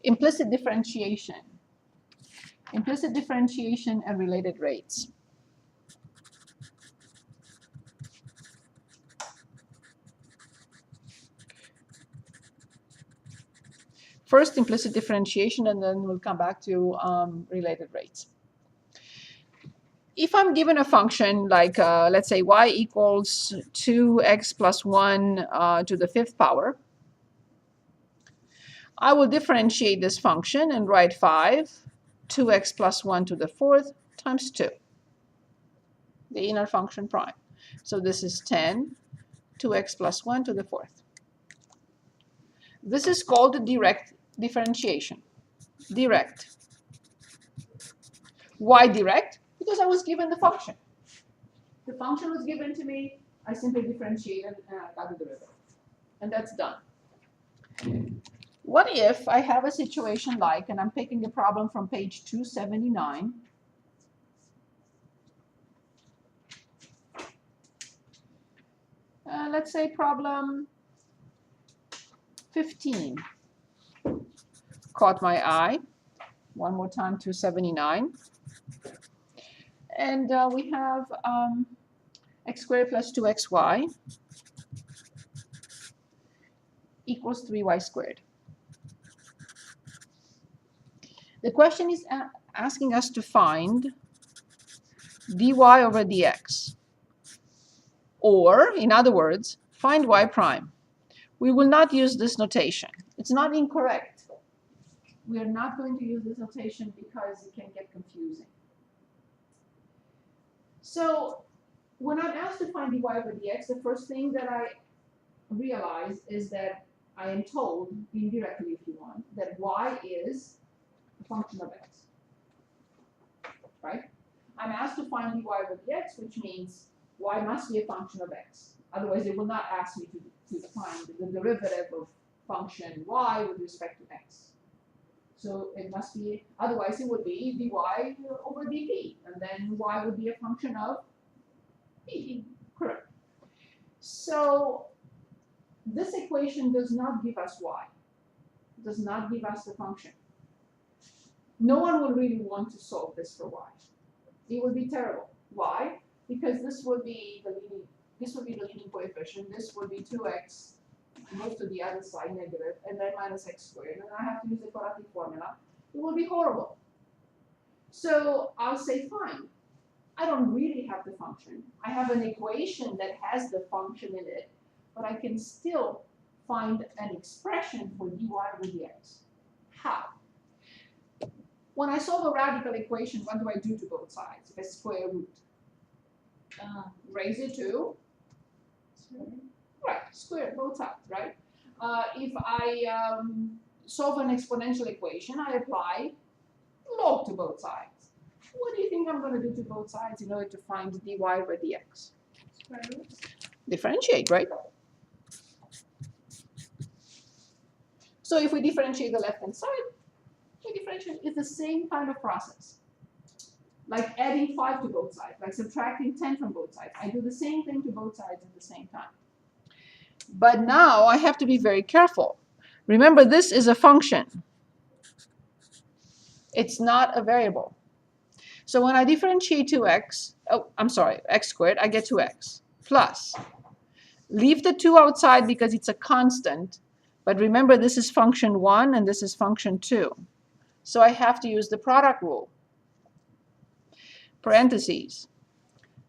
Implicit differentiation. Implicit differentiation and related rates. First, implicit differentiation, and then we'll come back to related rates. If I'm given a function like, let's say, y equals 2x plus 1 to the 5th power, I will differentiate this function and write 5, 2x plus 1 to the 4th times 2, the inner function prime. So this is 10, 2x plus 1 to the 4th. This is called direct differentiation. Direct. Why direct? Because I was given the function. The function was given to me, I simply differentiated and I got the derivative. And that's done. What if I have a situation like, and I'm picking a problem from page 279. Let's say problem 15. Caught my eye. One more time, 279. And we have x squared plus 2xy equals 3y squared. The question is asking us to find dy over dx. Or, in other words, find y prime. We will not use this notation. It's not incorrect. We are not going to use this notation because it can get confusing. So when I'm asked to find dy over dx, the first thing that I realize is that I am told, indirectly if you want, that y is a function of x. Right? I'm asked to find dy over dx, which means y must be a function of x. Otherwise, it will not ask me to find the derivative of function y with respect to x. So it must be, otherwise it would be dy over dp, and then y would be a function of p. Correct. So this equation does not give us y. It does not give us the function. No one will really want to solve this for y. It would be terrible. Why? Because this would be the leading coefficient. This would be 2x moved to the other side, negative, and then minus x squared. And I have to use the quadratic formula. It will be horrible. So I'll say, fine. I don't really have the function. I have an equation that has the function in it, but I can still find an expression for dy over dx. How? When I solve a radical equation, what do I do to both sides? If I square root. Raise it to right, square both sides, right? If I solve an exponential equation, I apply log to both sides. What do you think I'm going to do to both sides in order to find dy over dx? Differentiate, right? So if we differentiate the left-hand side, we differentiate. It's the same kind of process. Like adding 5 to both sides, like subtracting 10 from both sides. I do the same thing to both sides at the same time. But now I have to be very careful. Remember, this is a function. It's not a variable. So when I differentiate 2x, x squared, I get 2x plus. Leave the 2 outside because it's a constant. But remember, this is function 1 and this is function 2. So I have to use the product rule. Parentheses.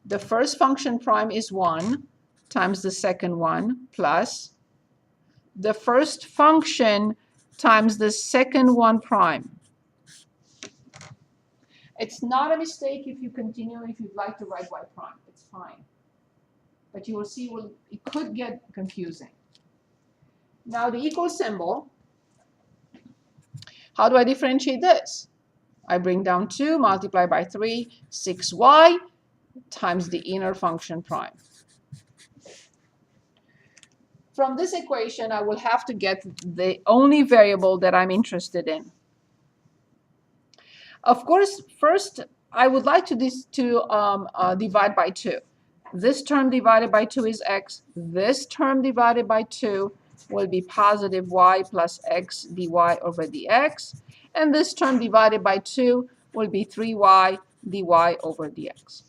The first function prime is 1 times the second one plus the first function times the second one prime. It's not a mistake if you continue, if you'd like to write y prime. It's fine. But you will see, well, it could get confusing. Now the equal symbol, how do I differentiate this? I bring down 2, multiply by 3, 6y times the inner function prime. From this equation, I will have to get the only variable that I'm interested in. Of course, first, I would like to divide by 2. This term divided by 2 is x. This term divided by 2 will be positive y plus x dy over dx. And this term divided by 2 will be 3y dy over dx.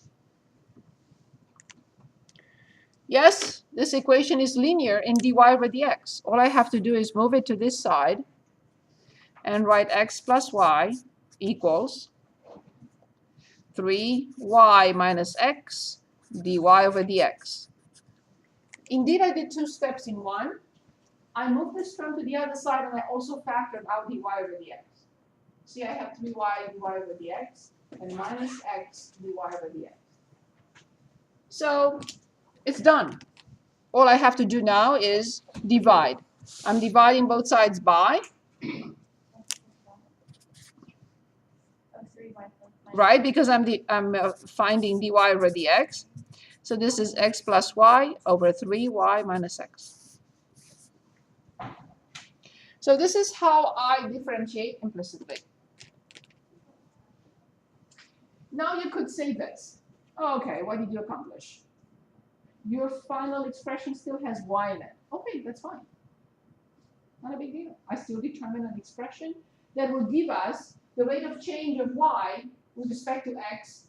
Yes, this equation is linear in dy over dx. All I have to do is move it to this side and write x plus y equals 3y minus x dy over dx. Indeed, I did 2 steps in one. I moved this term to the other side, and I also factored out dy over dx. See, I have 3y dy over dx and minus x dy over dx. So it's done. All I have to do now is divide. I'm dividing both sides by, right? Because I'm finding dy over dx. So this is x plus y over 3y minus x. So this is how I differentiate implicitly. Now you could say this. Okay, what did you accomplish? Your final expression still has y in it. Okay, that's fine. Not a big deal. I still determine an expression that will give us the rate of change of y with respect to x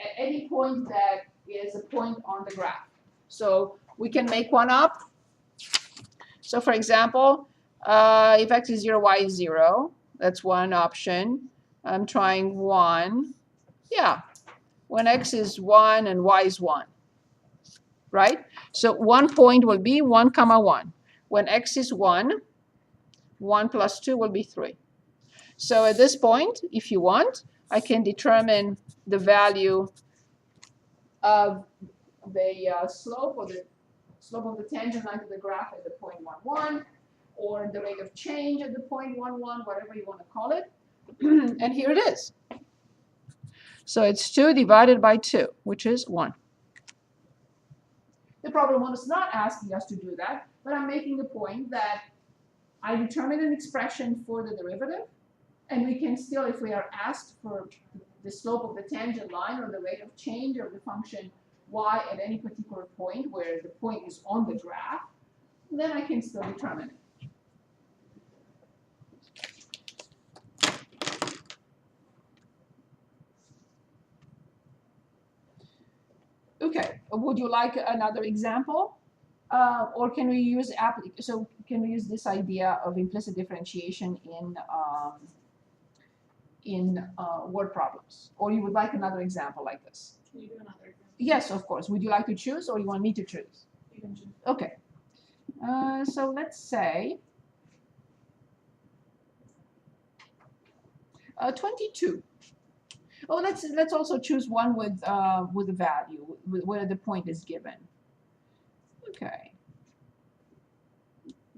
at any point that is a point on the graph. So we can make one up. So for example, if x is 0, y is 0, that's one option. I'm trying 1. Yeah, when x is 1 and y is 1, right? So one point will be 1, 1. When x is 1, 1 plus 2 will be 3. So at this point, if you want, I can determine the value of the slope of the tangent line to the graph at the point 1, 1, or the rate of change at the point 1, 1, whatever you want to call it. And here it is. So it's 2 divided by 2, which is 1. The problem one is not asking us to do that, but I'm making the point that I determine an expression for the derivative, and we can still, if we are asked for the slope of the tangent line or the rate of change of the function y at any particular point where the point is on the graph, then I can still determine it. Okay, would you like another example? Or can we use this idea of implicit differentiation in word problems? Or you would like another example like this? Can you do another example? Yes, of course. Would you like to choose, or you want me to choose? You can choose. Okay. So let's say 22. Oh, let's also choose one with a value where the point is given. Okay.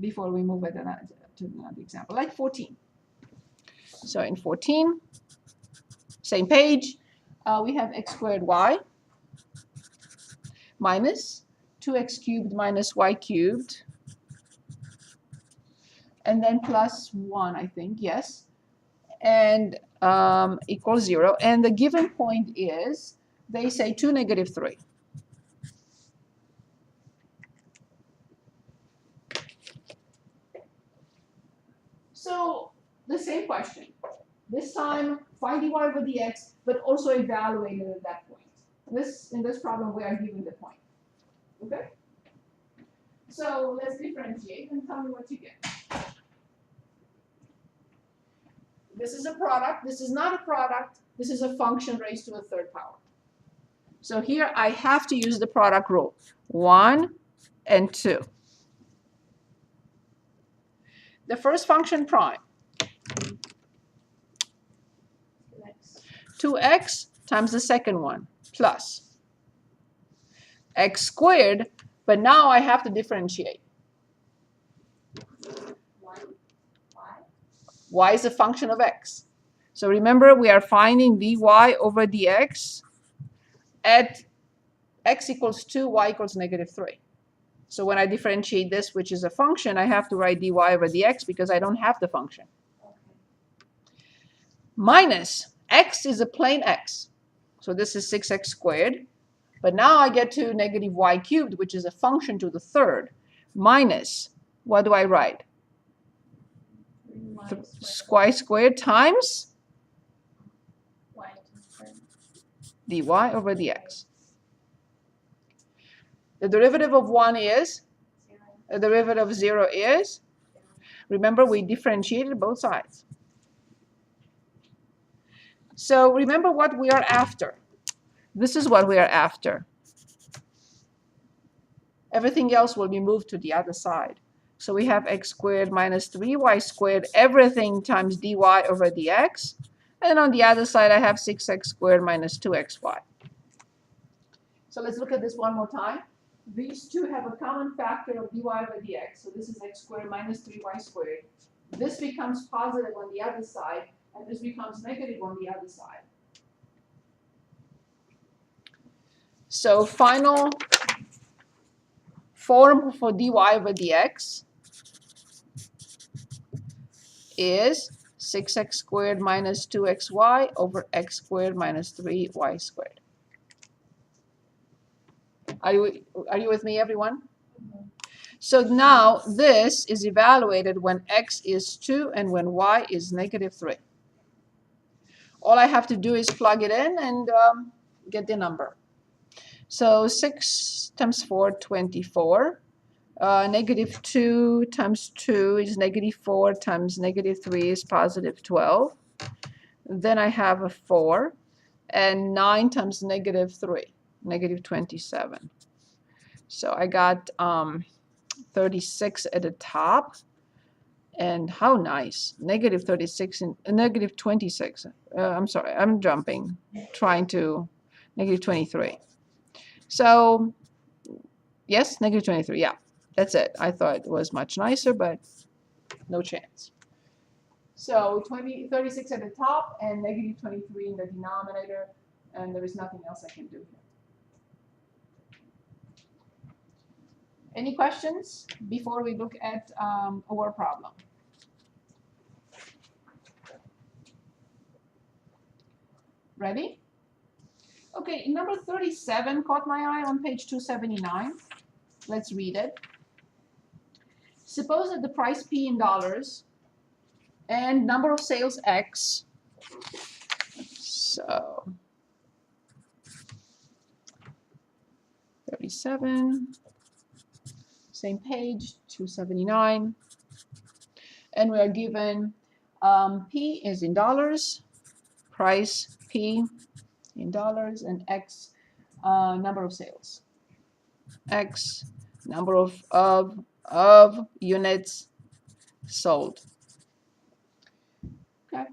Before we move to another example, like 14. So in 14, same page, we have x squared y minus 2x cubed minus y cubed, and then plus 1, I think, yes, and equals 0. And the given point is, they say 2, negative 3. So the same question. This time, find dy over dx, but also evaluate it at that point. In this problem, we are given the point. Okay? So let's differentiate and tell me what you get. This is a product. This is not a product. This is a function raised to a third power. So here I have to use the product rule. 1 and 2. The first function prime. 2x times the second one plus x squared, but now I have to differentiate. Y is a function of x. So remember, we are finding dy over dx at x equals 2, y equals negative 3. So when I differentiate this, which is a function, I have to write dy over dx because I don't have the function. Minus x is a plain x. So this is 6x squared. But now I get to negative y cubed, which is a function to the third, minus what do I write? Y squared times dy over dx. The derivative of 1 is? The derivative of 0 is? Remember, we differentiated both sides. So remember what we are after. This is what we are after. Everything else will be moved to the other side. So we have x squared minus 3y squared, everything times dy over dx. And on the other side, I have 6x squared minus 2xy. So let's look at this one more time. These two have a common factor of dy over dx. So this is x squared minus 3y squared. This becomes positive on the other side, and this becomes negative on the other side. So final form for dy over dx is 6x squared minus 2xy over x squared minus 3y squared. Are you with me, everyone? Mm-hmm. So now this is evaluated when x is 2 and when y is negative 3. All I have to do is plug it in and get the number. So 6 times 4, 24. Negative 2 times 2 is negative 4 times negative 3 is positive 12. Then I have a 4. And 9 times negative 3, negative 27. So I got 36 at the top. And how nice. Negative 36 and negative 26. I'm sorry, I'm jumping, trying to negative 23. So yes, negative 23, yeah, that's it. I thought it was much nicer, but no chance. So 36 at the top and negative 23 in the denominator, and there is nothing else I can do here. Any questions before we look at our problem? Ready? Okay, number 37 caught my eye on page 279. Let's read it. Suppose that the price P in dollars and number of sales X. So 37, same page, 279. And we are given P is in dollars, price P in dollars, and X number of sales. X number of units sold. Okay.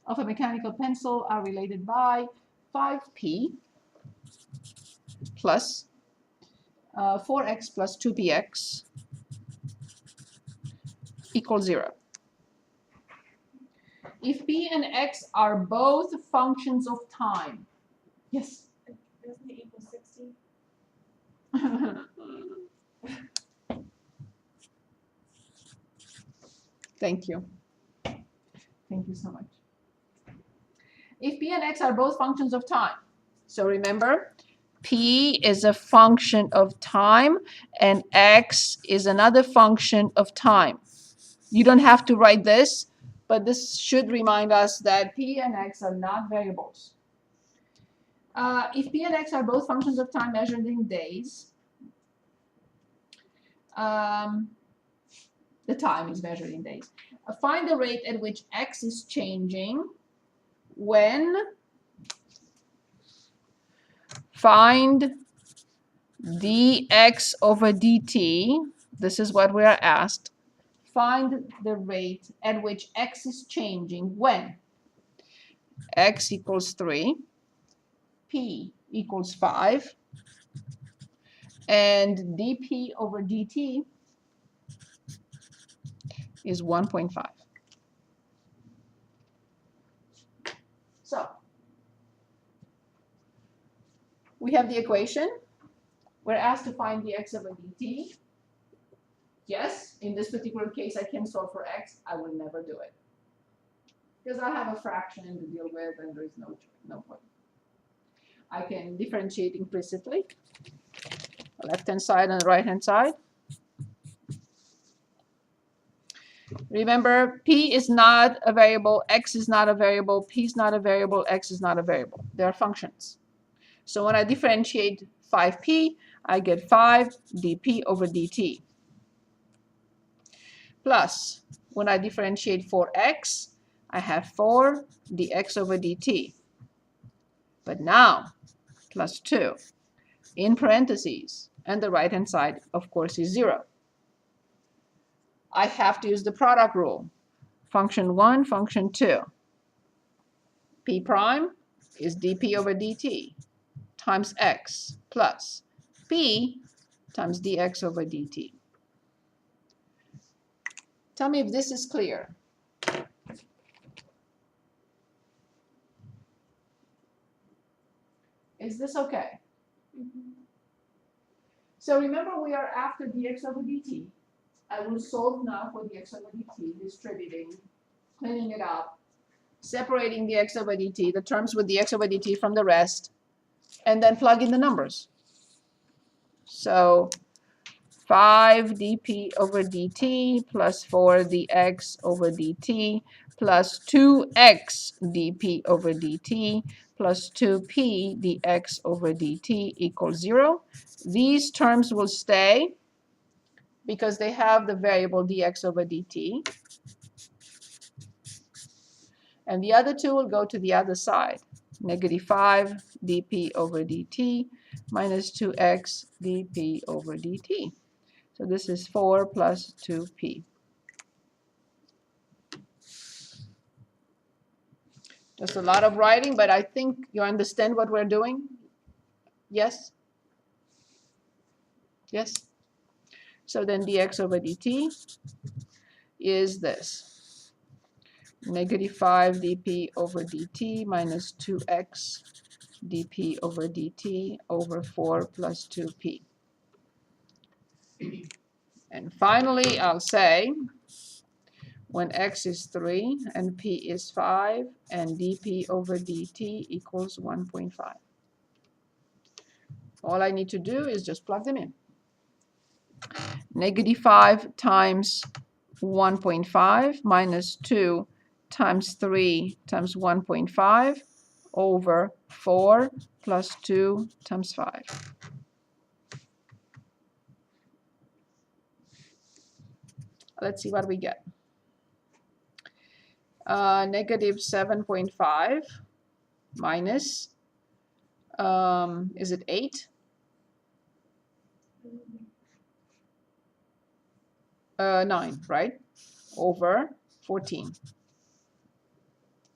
Of a mechanical pencil are related by 5P plus 4X plus 2PX equals 0. If P and X are both functions of time. Yes? Doesn't it equal 60? Thank you. Thank you so much. If P and X are both functions of time. So remember, P is a function of time and X is another function of time. You don't have to write this, but this should remind us that P and X are not variables. If P and X are both functions of time measured in days, the time is measured in days. Find the rate at which X is changing when find dx over dt. This is what we are asked. Find the rate at which X is changing when X equals 3, P equals 5, and dp over dt is 1.5. So we have the equation. We're asked to find dx over dt. Yes, in this particular case, I can solve for x. I will never do it because I have a fraction to deal with, and there is no point. I can differentiate implicitly, the left-hand side and the right-hand side. Remember, p is not a variable, x is not a variable, p is not a variable, x is not a variable. They are functions. So when I differentiate 5p, I get 5 dp over dt. Plus, when I differentiate 4x, I have 4 dx over dt. But now, plus 2 in parentheses, and the right-hand side, of course, is 0. I have to use the product rule. Function 1, function 2. P prime is dp over dt times x plus p times dx over dt. Tell me if this is clear. Is this okay? So remember, we are after dx over dt. I will solve now for dx over dt, distributing, cleaning it up, separating dx over dt, the terms with dx over dt from the rest, and then plug in the numbers. So 5 dp over dt plus 4 dx over dt plus 2x dp over dt plus 2p dx over dt equals 0. These terms will stay because they have the variable dx over dt. And the other two will go to the other side. Negative 5 dp over dt minus 2x dp over dt. So this is 4 plus 2p. Just a lot of writing, but I think you understand what we're doing. Yes? Yes? So then dx over dt is this. Negative 5 dp over dt minus 2x dp over dt over 4 plus 2p. And finally, I'll say when x is 3 and p is 5 and dp over dt equals 1.5. All I need to do is just plug them in. Negative 5 times 1.5 minus 2 times 3 times 1.5 over 4 plus 2 times 5. Let's see what we get. Negative 7.5 minus, is it 8? 9, right? Over 14.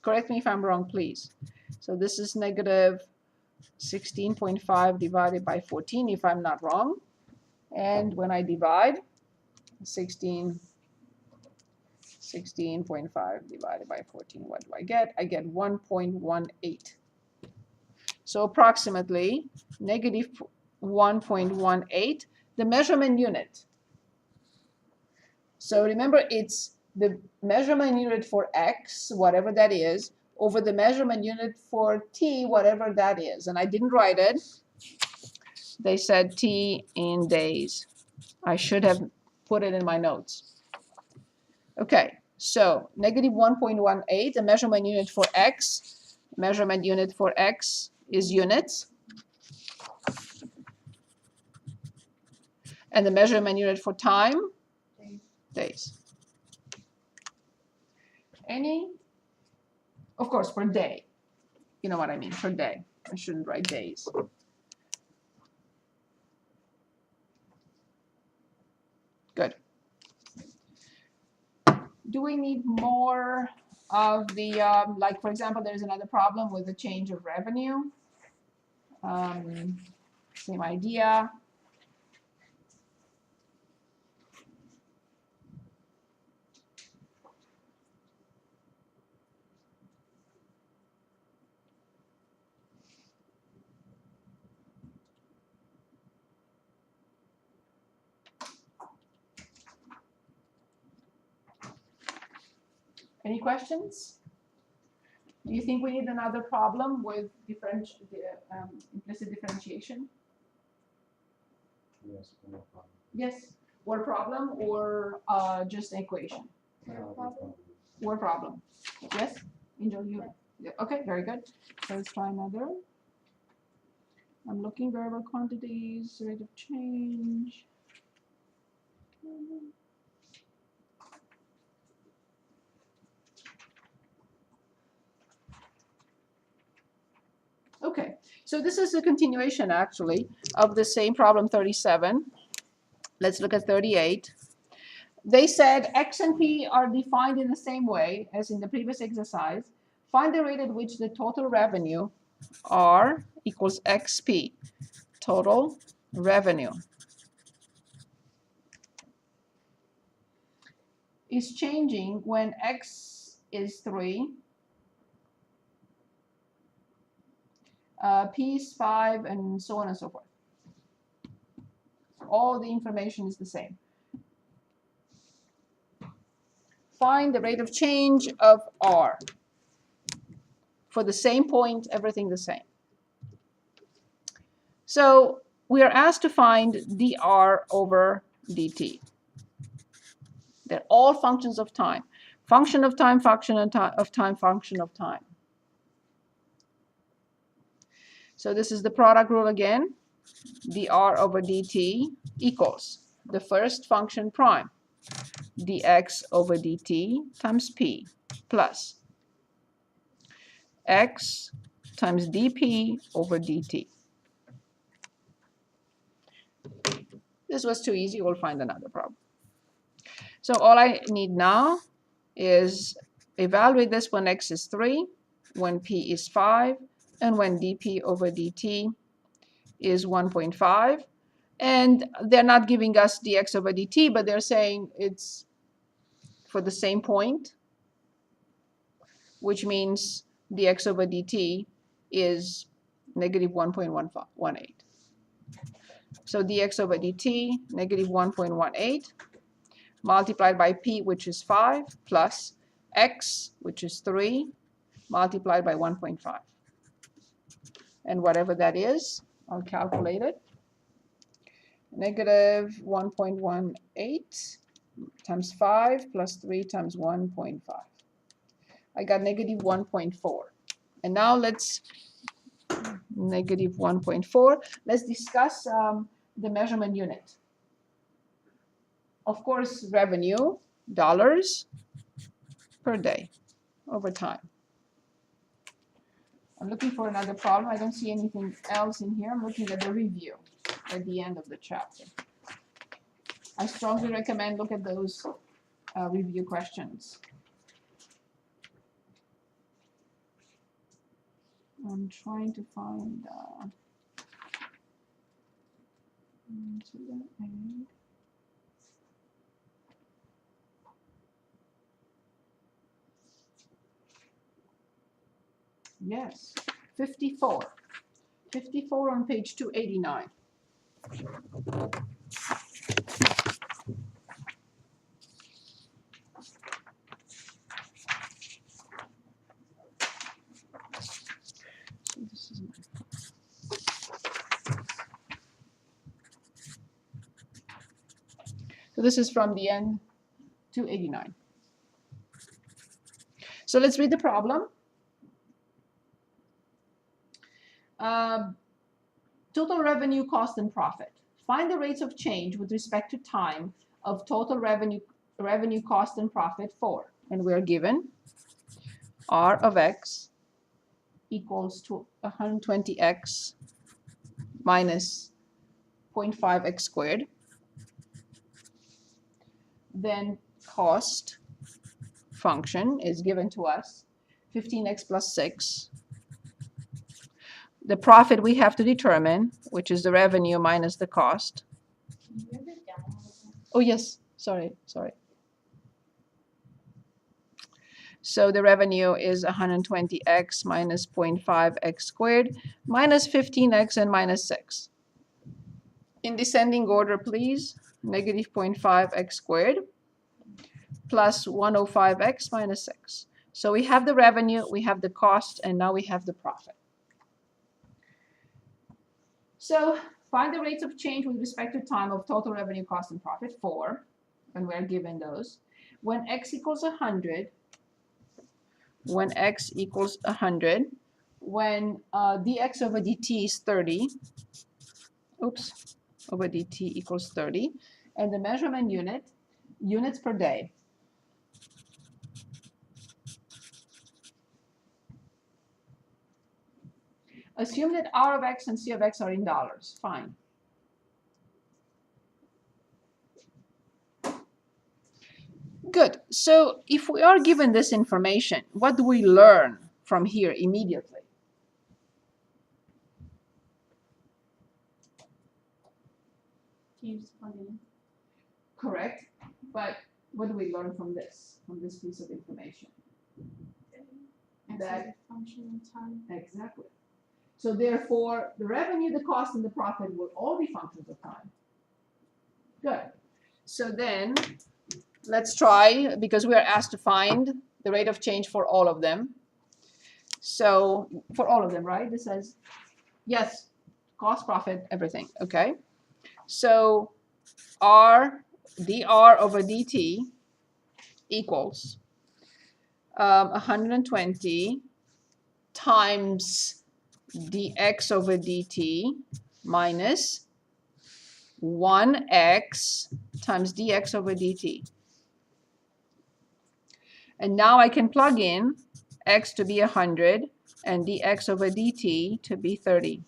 Correct me if I'm wrong, please. So this is negative 16.5 divided by 14, if I'm not wrong. And when I divide 16.5 divided by 14, what do I get? I get 1.18. So approximately negative 1.18, the measurement unit. So remember, it's the measurement unit for x, whatever that is, over the measurement unit for t, whatever that is. And I didn't write it. They said t in days. I should have put it in my notes. Okay, so negative 1.18, the measurement unit for x. Measurement unit for x is units. And the measurement unit for time? Days. Any? Of course, per day. You know what I mean, per day. I shouldn't write days. Good. Do we need more of the, like, for example, there's another problem with the change of revenue. Same idea. Any questions? Do you think we need another problem with implicit differentiation? Yes, no problem. Yes, or problem or just an equation? Word problem. Yes? Angel, you? Yeah. Okay, very good. So let's try another. I'm looking variable quantities, rate of change. Okay, so this is a continuation actually of the same problem 37. Let's look at 38. They said X and P are defined in the same way as in the previous exercise. Find the rate at which the total revenue R equals XP, total revenue, is changing when X is 3, P is 5, and so on and so forth. All the information is the same. Find the rate of change of R. For the same point, everything the same. So we are asked to find dr over dt. They're all functions of time. Function of time, function of time, function of time. So this is the product rule again. Dr over dt equals the first function prime, dx over dt times p plus x times dp over dt. This was too easy. We'll find another problem. So all I need now is evaluate this when x is 3, when p is 5, and when dp over dt is 1.5. And they're not giving us dx over dt, but they're saying it's for the same point, which means dx over dt is negative 1.18. So dx over dt, negative 1.18, multiplied by p, which is 5, plus x, which is 3, multiplied by 1.5. And whatever that is, I'll calculate it. Negative 1.18 times 5 plus 3 times 1.5. I got negative 1.4. And now let's, negative 1.4, let's discuss the measurement unit. Of course, revenue, dollars per day over time. I'm looking for another problem. I don't see anything else in here. I'm looking at the review at the end of the chapter. I strongly recommend look at those review questions. I'm trying to find yes, 54. 54 on page 289. So this is from the end 289. So let's read the problem. Total revenue, cost, and profit. Find the rates of change with respect to time of total revenue, cost, and profit for. And we're given R of x equals to 120x minus 0.5x squared. Then cost function is given to us 15x plus 6. The profit we have to determine, which is the revenue minus the cost. Oh, yes. Sorry. So the revenue is 120x minus 0.5x squared minus 15x and minus 6. In descending order, please. Negative 0.5x squared plus 105x minus 6. So we have the revenue, we have the cost, and now we have the profit. So find the rates of change with respect to time of total revenue, cost, and profit for, and we're given those. when x equals 100, when x equals 100, when dx over dt is 30, oops, over dt equals 30, and the measurement unit, units per day. Assume that R of x and C of x are in dollars. Fine. Good. So if we are given this information, what do we learn from here immediately? Can you just plug it in? Correct. But what do we learn from this piece of information? X That- is a function of time. Exactly. So therefore, the revenue, the cost, and the profit will all be functions of time. Good. So then, let's try, because we are asked to find the rate of change for all of them. So for all of them, right? This says, yes, cost, profit, everything. Okay. So dr over dt equals 120 times dx over dt minus 1x times dx over dt. And now I can plug in x to be 100 and dx over dt to be 30.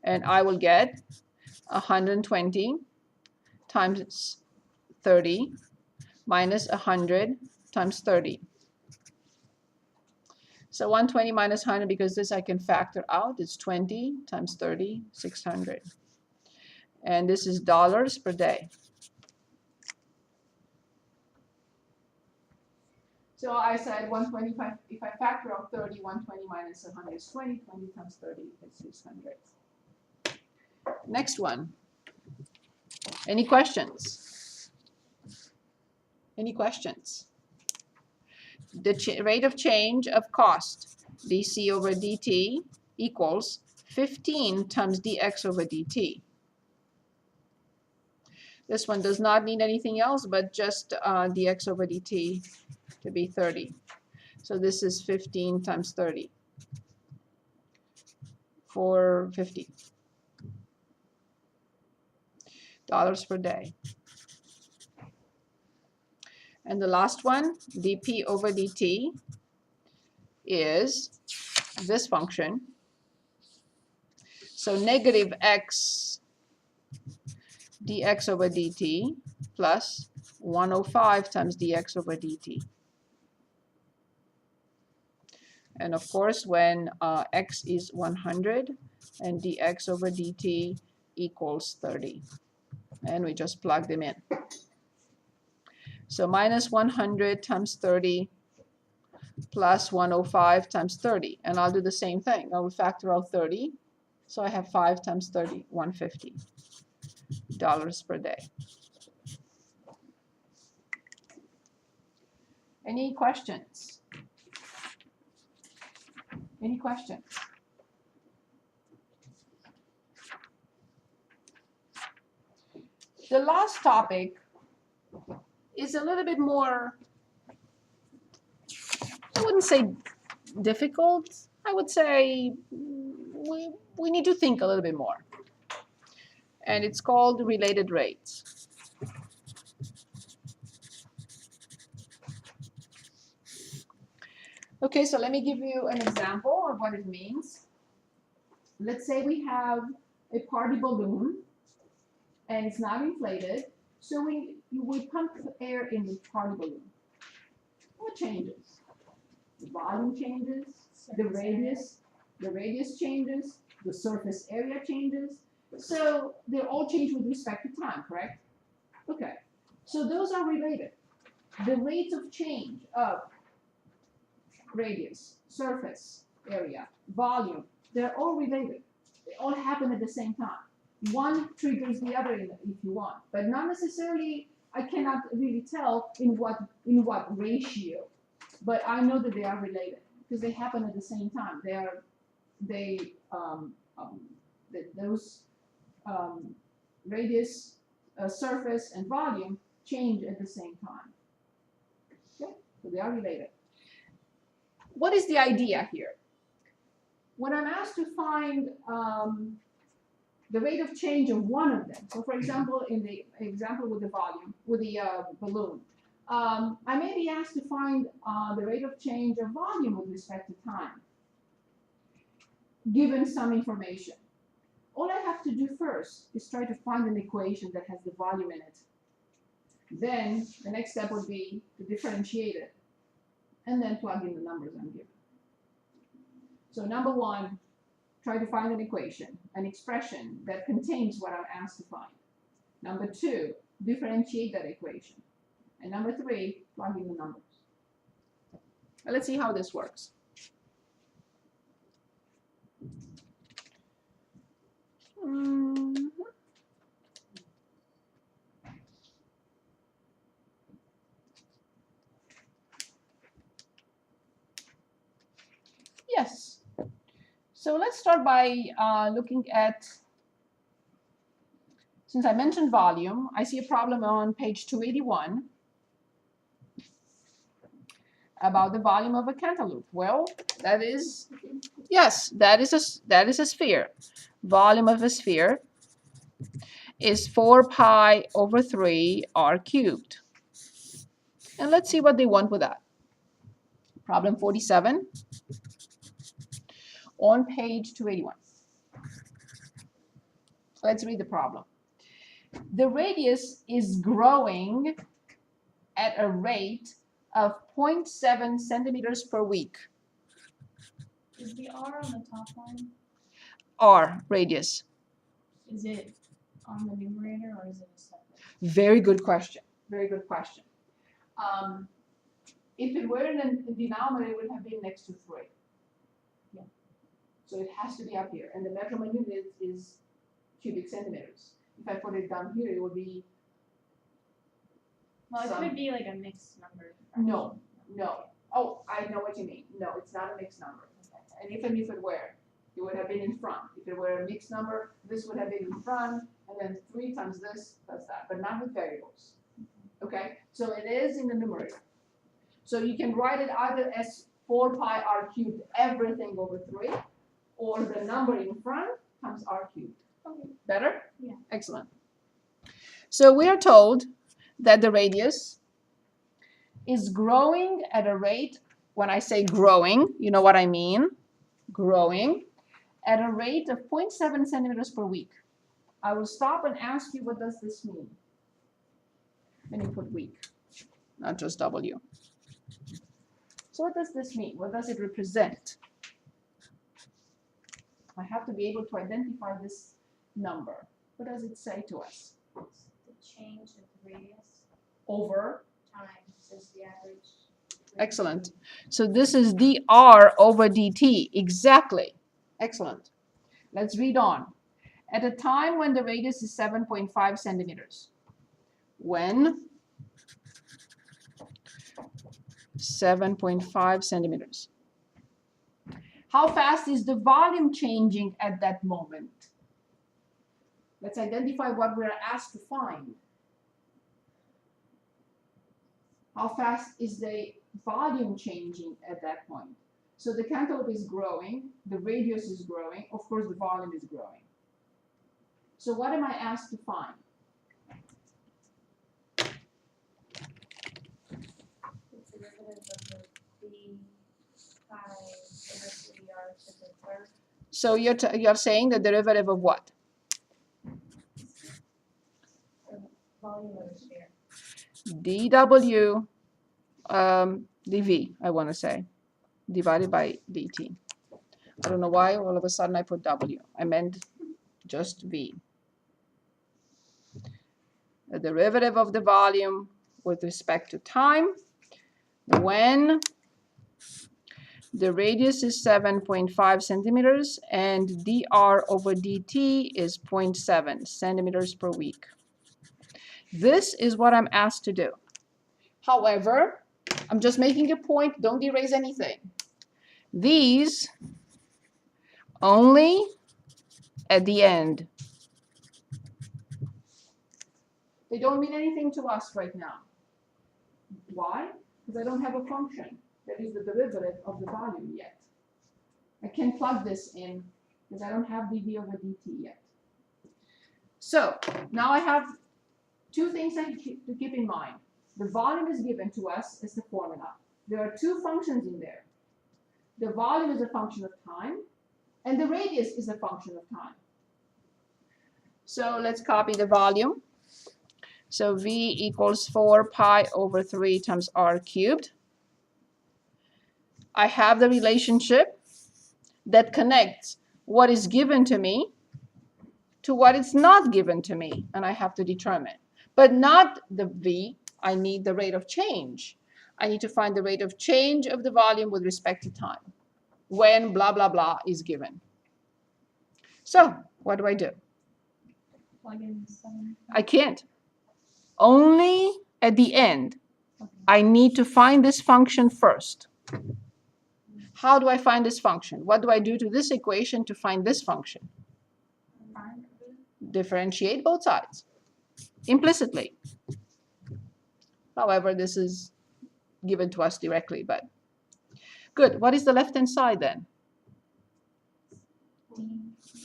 And I will get 120 times 30 minus 100 times 30. So 120 minus 100, because this I can factor out, it's 20 times 30, 600. And this is dollars per day. So I said 125, if I factor out 30, 120 minus 100 is 20, 20 times 30 is 600. Next one. Any questions? Any questions? The rate of change of cost, dc over dt, equals 15 times dx over dt. This one does not need anything else but just dx over dt to be 30. So this is 15 times 30 for 50 dollars per day. And the last one, dp over dt, is this function. So negative x dx over dt plus 105 times dx over dt. And of course, when x is 100 and dx over dt equals 30. And we just plug them in. So minus 100 times 30 plus 105 times 30. And I'll do the same thing. I will factor out 30. So I have 5 times 30, 150 dollars per day. Any questions? Any questions? The last topic is a little bit more, I wouldn't say difficult. I would say we need to think a little bit more. And it's called related rates. Okay, so let me give you an example of what it means. Let's say we have a party balloon and it's not inflated. So we pump air in the party balloon. What changes? The volume changes, the radius changes, the surface area changes. So they all change with respect to time, correct? Okay, so those are related. The rate of change of radius, surface area, volume, they're all related. They all happen at the same time. One triggers the other if you want, but not necessarily, I cannot really tell in what ratio, but I know that they are related because they happen at the same time. Those radius, surface, and volume change at the same time. Okay, so they are related. What is the idea here? When I'm asked to find the rate of change of one of them, so for example, in the example with the volume, with the balloon, I may be asked to find the rate of change of volume with respect to time, given some information. All I have to do first is try to find an equation that has the volume in it. Then the next step would be to differentiate it and then plug in the numbers I'm given. So number one, try to find an equation, an expression that contains what I'm asked to find. Number two, differentiate that equation. And number three, plug in the numbers. Let's see how this works. Yes. So let's start by looking at, since I mentioned volume, I see a problem on page 281 about the volume of a cantaloupe. Well, that is, yes, that is a sphere. Volume of a sphere is 4 pi over 3 r cubed. And let's see what they want with that. Problem 47 on page 281. Let's read the problem. The radius is growing at a rate of 0.7 centimeters per week. Is the R on the top line? R, radius. Is it on the numerator or is it a separate? Very good question. Very good question. If it were in the denominator, it would have been next to 3. Yeah. So it has to be up here. And the measurement unit is cubic centimeters. If I put it down here, it would be. Well, it could be like a mixed number. No, no. Oh, I know what you mean. No, it's not a mixed number. And even if it were, it would have been in front. If it were a mixed number, this would have been in front, and then 3 times this, plus that, but not with variables. Okay? So it is in the numerator. So you can write it either as 4 pi r cubed everything over 3, or the number in front times r cubed. Okay. Better? Yeah. Excellent. So we are told that the radius is growing at a rate, when I say growing, you know what I mean? Growing at a rate of 0.7 centimeters per week. I will stop and ask you, what does this mean? Then you put week, not just W. So what does this mean? What does it represent? I have to be able to identify this number. What does it say to us? It's the change of the radius Over. times is the average. Excellent. So this is dr over dt. Exactly. Excellent. Let's read on. At a time when the radius is 7.5 centimeters. When 7.5 centimeters. How fast is the volume changing at that moment? Let's identify what we're asked to find. How fast is the volume changing at that point? So the cantaloupe is growing, the radius is growing, of course the volume is growing. So what am I asked to find? The derivative of the B pi over 3r to the third. So you're saying the derivative of what? Volume of the sphere. dw dv, I want to say, divided by dt. I don't know why all of a sudden I put w. I meant just v. The derivative of the volume with respect to time when the radius is 7.5 centimeters and dr over dt is 0.7 centimeters per week. This is what I'm asked to do. However, I'm just making a point, don't erase anything. These only at the end. They don't mean anything to us right now. Why? Because I don't have a function that is the derivative of the volume yet. I can't plug this in because I don't have dv over dt yet. So now I have two things to keep in mind. The volume is given to us as the formula. There are two functions in there. The volume is a function of time, and the radius is a function of time. So let's copy the volume. So V equals 4 pi over 3 times r cubed. I have the relationship that connects what is given to me to what is not given to me, and I have to determine. But not the V, I need the rate of change. I need to find the rate of change of the volume with respect to time when blah, blah, blah is given. So what do I do? Plug in 7. I can't. Only at the end. I need to find this function first. How do I find this function? What do I do to this equation to find this function? Differentiate both sides implicitly. However, this is given to us directly, but good. What is the left-hand side then?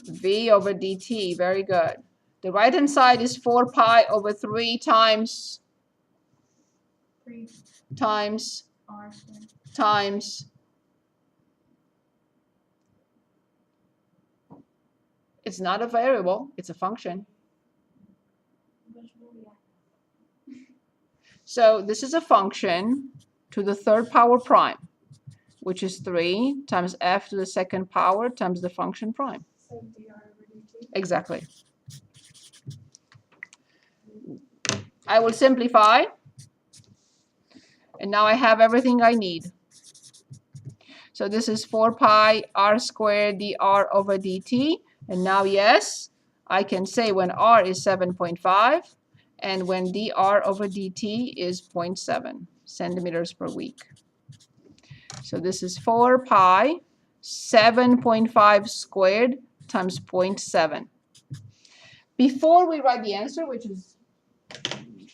V over dt, very good. The right-hand side is 4 pi over 3 times 3 times r squared. times. It's not a variable, it's a function. Which will be So this is a function to the third power prime, which is 3 times f to the second power times the function prime. so dr over dt. Exactly. I will simplify. And now I have everything I need. So this is 4 pi r squared dr over dt. And now, yes, I can say when r is 7.5 and when dr over dt is 0.7 centimeters per week. So this is 4 pi 7.5 squared times 0.7. Before we write the answer, which is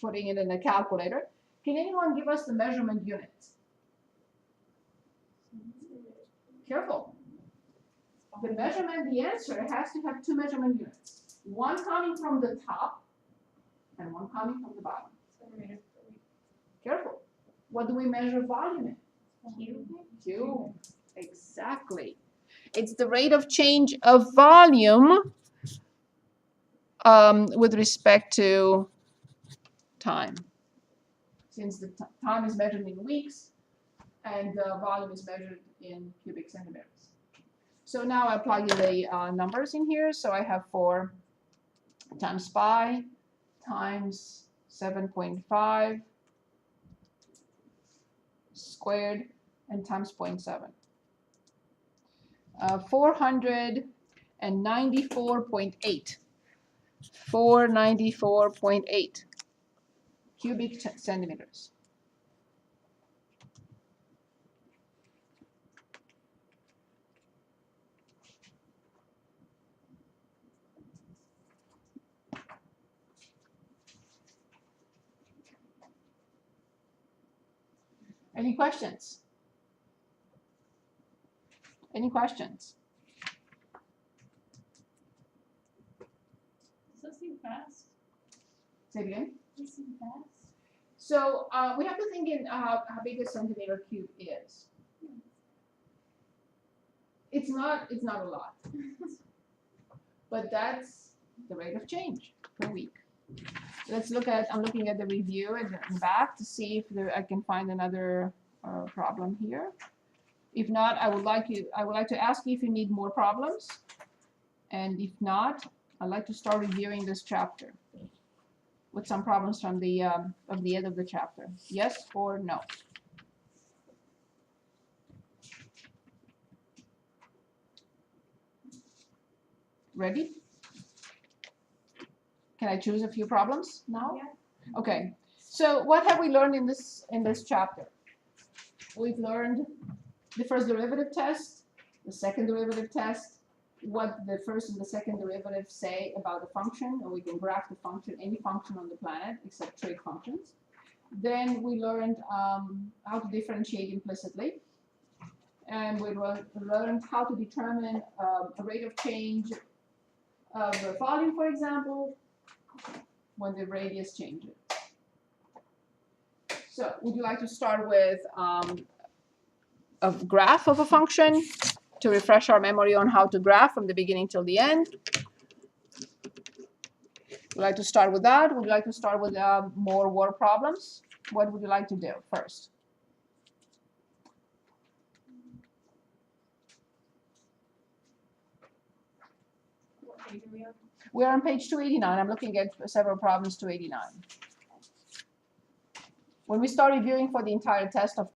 putting it in a calculator, can anyone give us the measurement units? Careful. The measurement, the answer has to have two measurement units. One coming from the top and one coming from the bottom. Centimeters per week. Careful. What do we measure volume in? Cube. Cube. Exactly. It's the rate of change of volume with respect to time. Since the time is measured in weeks and the volume is measured in cubic centimeters. So now I plug in the numbers in here. So I have 4 times pi times 7.5 squared and times 0.7. 494.8. 494.8 cubic centimeters. Any questions? Any questions? Does that seem fast? Say it again. Does that seem fast? So we have to think in how big a centimeter cube is. It's not a lot, but that's the rate of change per week. Let's look at. I'm looking at the review and back to see if I can find another problem here. If not, I would like to ask you if you need more problems, and if not, I'd like to start reviewing this chapter with some problems from the end of the chapter. Yes or no? Ready? Can I choose a few problems now? Yeah. Okay. So what have we learned in this chapter? We've learned the first derivative test, the second derivative test, what the first and the second derivative say about the function, and we can graph the function, any function on the planet except trig functions. Then we learned how to differentiate implicitly, and we learned how to determine a rate of change of the volume, for example, when the radius changes. So would you like to start with a graph of a function to refresh our memory on how to graph from the beginning till the end? Would you like to start with that? Would you like to start with more word problems? What would you like to do first? What page are we on? We're on page 289. I'm looking at several problems 289. When we start reviewing for the entire test, of